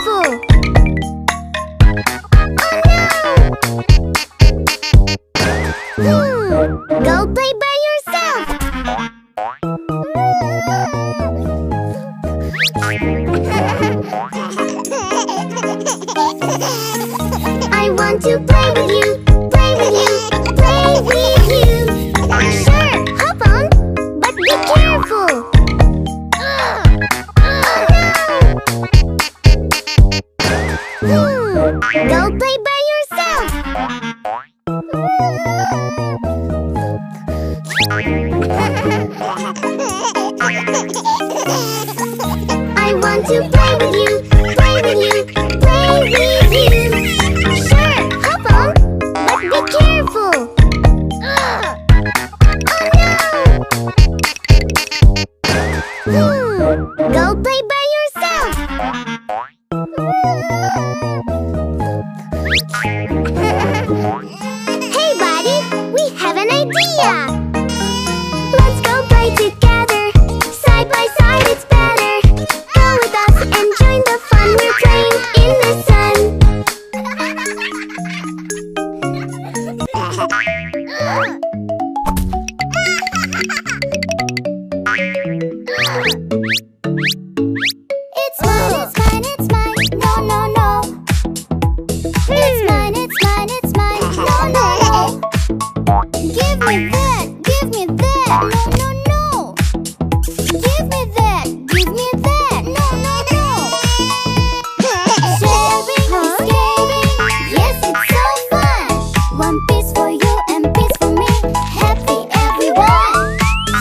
careful! Go play by yourself! I want to play with you, play with you, play with you. Sure, hop on, but be careful. Go play by yourself. I want to play with you, play with you, play with you. Sure, hop on, but be careful. Go play by yourself. Hey buddy, we have an idea. Let's go play together. Side by side it's better. Go with us and join the fun. We're playing in the sun. It's mine, it's mine, it's mine. No, no, no. It's mine, it's mine, it's mine. No, no, no. Give me that, give me that. No, no, no. Give me that, give me that. No, no, no. Sharing is caring. Yes, it's so fun. One piece for you and piece for me. Happy everyone.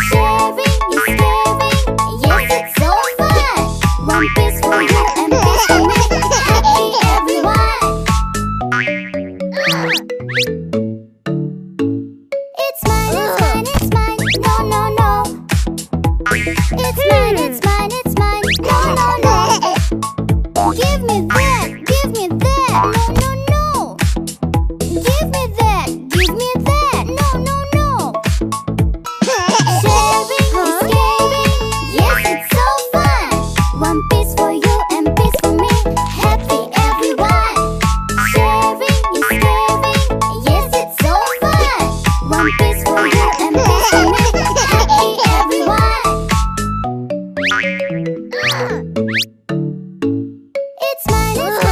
Sharing is caring. Yes, it's so fun. One piece for you and piece for me. Happy everyone. It's mine, it's mine, it's mine. No, no, no. It's mine, it's mine, it's mine. No, no, no. Give me that, give me that. No, no, no. Give me that, give me that. No, no, no. Sharing is caring. Yes, it's so fun. One piece for you and piece for me. Happy everyone. Sharing is caring. Yes, it's so fun. One piece for you and piece for me. Happy everyone. It's mine, it's